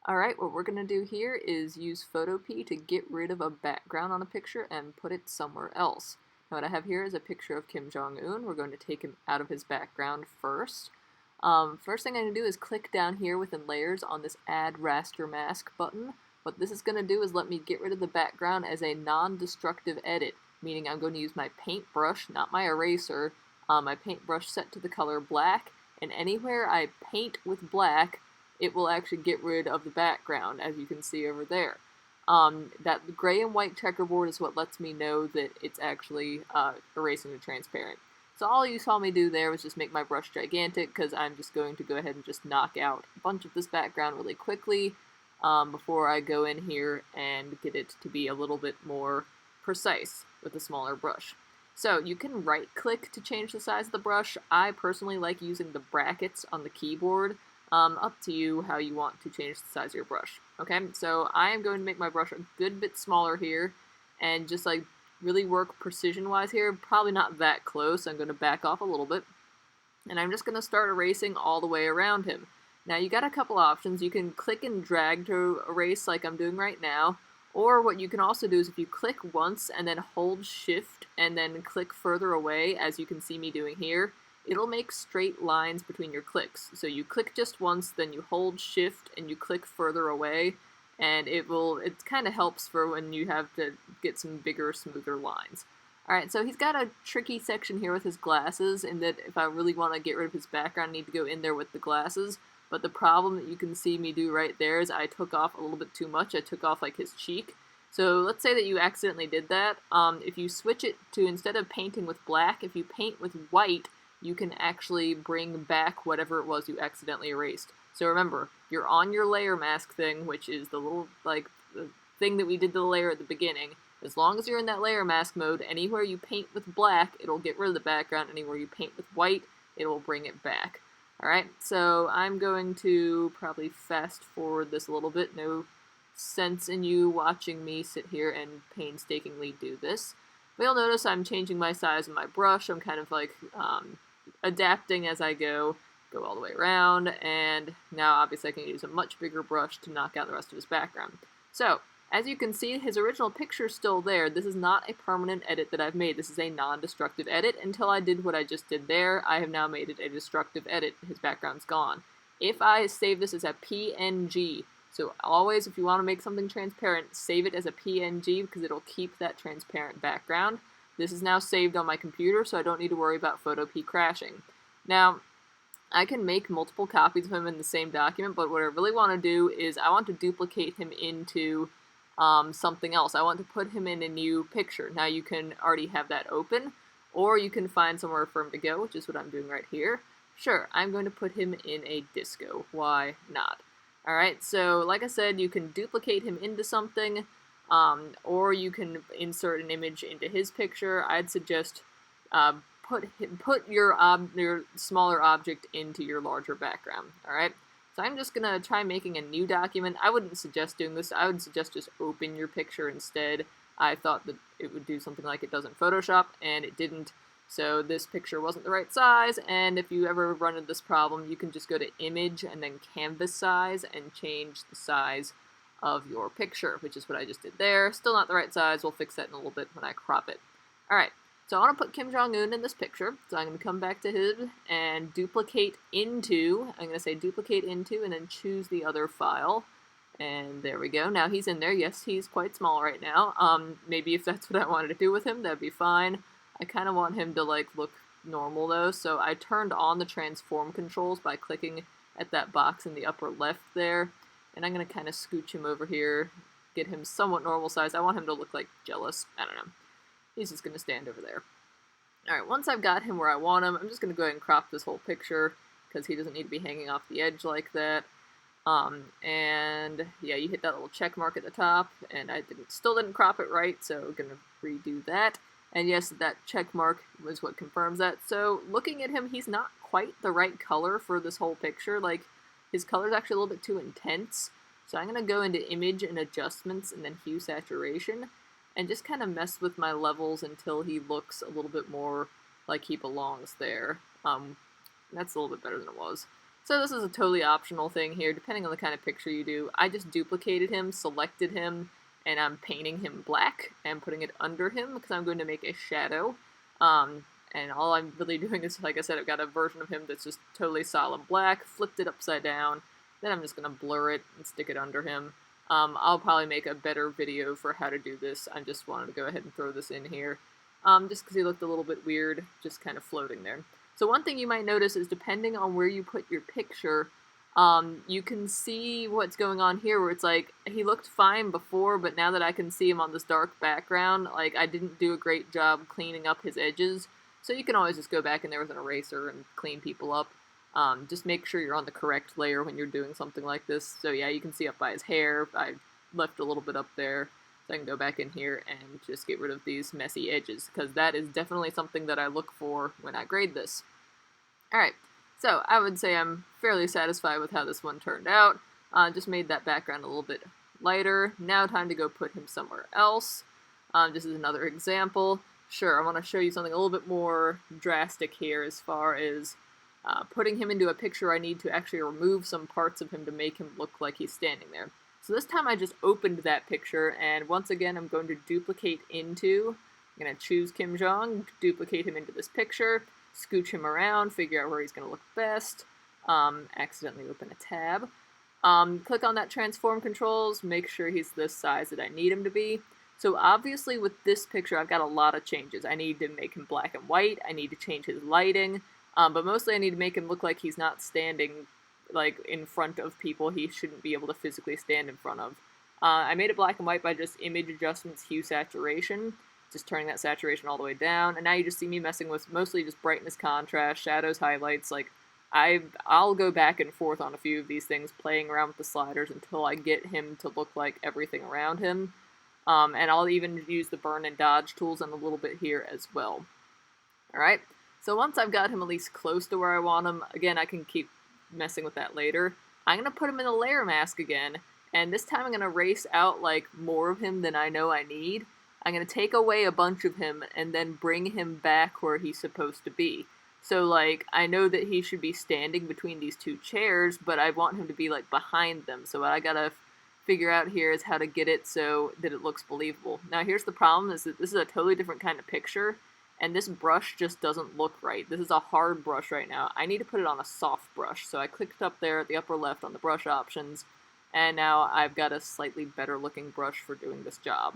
Alright, what we're going to do here is use Photopea to get rid of a background on a picture and put it somewhere else. Now what I have here is a picture of Kim Jong-un. We're going to take him out of his background first. First thing I'm going to do is click down here within layers on this Add Raster Mask button. What this is going to do is let me get rid of the background as a non-destructive edit, meaning I'm going to use my paintbrush, not my eraser, my paintbrush set to the color black, and anywhere I paint with black, it will actually get rid of the background, as you can see over there. That gray and white checkerboard is what lets me know that it's actually erasing the transparent. So all you saw me do there was just make my brush gigantic, because I'm just going to go ahead and just knock out a bunch of this background really quickly before I go in here and get it to be a little bit more precise with a smaller brush. So you can right-click to change the size of the brush. I personally like using the brackets on the keyboard. Up to you how you want to change the size of your brush. Okay, so I am going to make my brush a good bit smaller here, and just like really work precision-wise here. Probably not that close. I'm going to back off a little bit, and I'm just going to start erasing all the way around him. Now you got a couple options. You can click and drag to erase like I'm doing right now, or what you can also do is if you click once and then hold shift and then click further away, as you can see me doing here, it'll make straight lines between your clicks. So you click just once, then you hold shift and you click further away, and it kind of helps for when you have to get some bigger, smoother lines. Alright, so he's got a tricky section here with his glasses, in that if I really want to get rid of his background, I need to go in there with the glasses. But the problem that you can see me do right there is I took off a little bit too much. I took off like his cheek. So let's say that you accidentally did that. If you switch it to, instead of painting with black, if you paint with white, you can actually bring back whatever it was you accidentally erased. So remember, you're on your layer mask thing, which is the little, like, the thing that we did to the layer at the beginning. As long as you're in that layer mask mode, anywhere you paint with black, it'll get rid of the background. Anywhere you paint with white, it will bring it back. Alright, so I'm going to probably fast forward this a little bit. No sense in you watching me sit here and painstakingly do this. But you'll notice I'm changing my size of my brush. I'm kind of like adapting as I go all the way around, and now obviously I can use a much bigger brush to knock out the rest of his background. So, as you can see, his original picture is still there. This is not a permanent edit that I've made. This is a non-destructive edit. Until I did what I just did there, I have now made it a destructive edit. His background's gone. If I save this as a PNG, so always if you want to make something transparent, save it as a PNG because it'll keep that transparent background. This is now saved on my computer, so I don't need to worry about Photopea crashing. Now, I can make multiple copies of him in the same document, but what I really want to do is I want to duplicate him into something else. I want to put him in a new picture. Now you can already have that open, or you can find somewhere for him to go, which is what I'm doing right here. Sure, I'm going to put him in a disco. Why not? Alright, so like I said, you can duplicate him into something, or you can insert an image into his picture. I'd suggest put your smaller object into your larger background. Alright? So I'm just going to try making a new document. I wouldn't suggest doing this. I would suggest just open your picture instead. I thought that it would do something like it does in Photoshop, and it didn't. So this picture wasn't the right size, and if you ever run into this problem, you can just go to Image and then Canvas Size and change the size of your picture, which is what I just did there. Still not the right size. We'll fix that in a little bit when I crop it. Alright. So I want to put Kim Jong-un in this picture, so I'm going to come back to him and duplicate into, I'm going to say duplicate into, and then choose the other file, and there we go. Now he's in there. Yes, he's quite small right now. Maybe if that's what I wanted to do with him, that'd be fine. I kind of want him to like look normal though, so I turned on the transform controls by clicking at that box in the upper left there, and I'm going to kind of scooch him over here, get him somewhat normal size. I want him to look like jealous. I don't know. He's just going to stand over there. Alright, once I've got him where I want him, I'm just going to go ahead and crop this whole picture, because he doesn't need to be hanging off the edge like that. And yeah, you hit that little check mark at the top, and I still didn't crop it right, so I'm going to redo that. And yes, that check mark was what confirms that. So looking at him, he's not quite the right color for this whole picture. Like, his color's actually a little bit too intense. So I'm going to go into Image and Adjustments, and then Hue Saturation, and just kind of mess with my levels until he looks a little bit more like he belongs there. That's a little bit better than it was. So this is a totally optional thing here, depending on the kind of picture you do. I just duplicated him, selected him, and I'm painting him black and putting it under him because I'm going to make a shadow. And all I'm really doing is, like I said, I've got a version of him that's just totally solid black, flipped it upside down, then I'm just going to blur it and stick it under him. I'll probably make a better video for how to do this. I just wanted to go ahead and throw this in here, just because he looked a little bit weird, just kind of floating there. So one thing you might notice is depending on where you put your picture, you can see what's going on here, where it's like, he looked fine before, but now that I can see him on this dark background, like, I didn't do a great job cleaning up his edges. So you can always just go back in there with an eraser and clean people up. Just make sure you're on the correct layer when you're doing something like this. So yeah, you can see up by his hair, I left a little bit up there. So I can go back in here and just get rid of these messy edges, because that is definitely something that I look for when I grade this. Alright, so I would say I'm fairly satisfied with how this one turned out. Just made that background a little bit lighter. Now time to go put him somewhere else. This is another example. Sure, I want to show you something a little bit more drastic here as far as putting him into a picture. I need to actually remove some parts of him to make him look like he's standing there. So this time I just opened that picture, and once again I'm going to duplicate into, I'm going to choose Kim Jong, duplicate him into this picture, scooch him around, figure out where he's going to look best, accidentally open a tab, click on that transform controls, make sure he's the size that I need him to be. So obviously with this picture I've got a lot of changes. I need to make him black and white, I need to change his lighting, but mostly I need to make him look like he's not standing like in front of people he shouldn't be able to physically stand in front of. I made it black and white by just image adjustments, hue, saturation, just turning that saturation all the way down, and now you just see me messing with mostly just brightness, contrast, shadows, highlights. Like, I'll go back and forth on a few of these things, playing around with the sliders until I get him to look like everything around him. And I'll even use the burn and dodge tools in a little bit here as well. Alright, so once I've got him at least close to where I want him, again, I can keep messing with that later. I'm going to put him in a layer mask again, and this time I'm going to erase out like more of him than I know I need. I'm going to take away a bunch of him and then bring him back where he's supposed to be. So like, I know that he should be standing between these two chairs, but I want him to be like behind them. So what I gotta figure out here is how to get it so that it looks believable. Now here's the problem, is that this is a totally different kind of picture, and this brush just doesn't look right. This is a hard brush right now. I need to put it on a soft brush. So I clicked up there at the upper left on the brush options, and now I've got a slightly better looking brush for doing this job.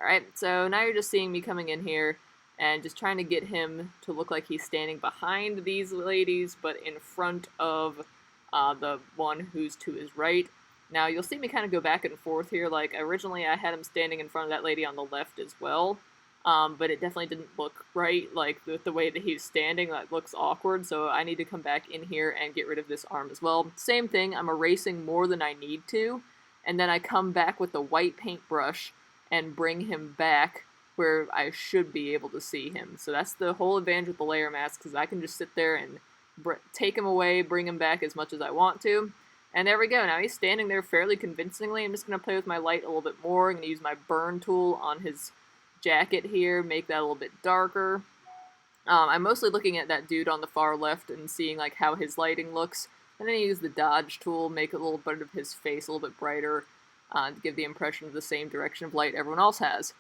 Alright, so now you're just seeing me coming in here and just trying to get him to look like he's standing behind these ladies, but in front of the one who's to his right. Now you'll see me kind of go back and forth here. Like, originally I had him standing in front of that lady on the left as well, but it definitely didn't look right. Like, the way that he's standing, that looks awkward, so I need to come back in here and get rid of this arm as well. Same thing, I'm erasing more than I need to, and then I come back with the white paintbrush and bring him back where I should be able to see him. So that's the whole advantage with the layer mask, because I can just sit there and take him away, bring him back as much as I want to. And there we go. Now he's standing there fairly convincingly. I'm just going to play with my light a little bit more. I'm going to use my burn tool on his jacket here, make that a little bit darker. I'm mostly looking at that dude on the far left and seeing like how his lighting looks. And then I use the dodge tool, make a little bit of his face a little bit brighter, to give the impression of the same direction of light everyone else has.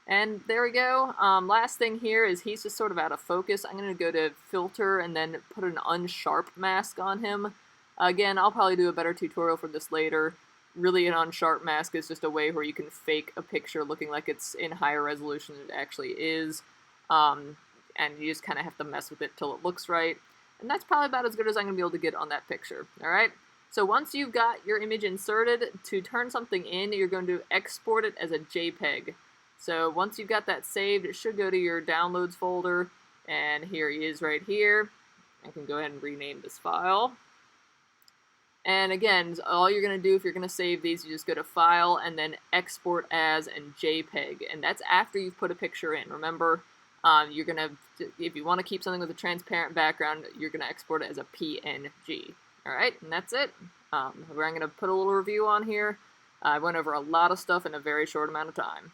And there we go. Last thing here is he's just sort of out of focus. I'm going to go to filter and then put an unsharp mask on him. Again, I'll probably do a better tutorial for this later. Really, an unsharp mask is just a way where you can fake a picture looking like it's in higher resolution than it actually is. And you just kind of have to mess with it till it looks right. And that's probably about as good as I'm going to be able to get on that picture. Alright? So once you've got your image inserted, to turn something in, you're going to export it as a JPEG. So once you've got that saved, it should go to your downloads folder, and here he is right here. I can go ahead and rename this file. And again, all you're going to do if you're going to save these, you just go to File, and then Export as and JPEG, and that's after you've put a picture in. Remember, you're going to, if you want to keep something with a transparent background, you're going to export it as a PNG. Alright, and that's it. Where I'm going to put a little review on here. I went over a lot of stuff in a very short amount of time.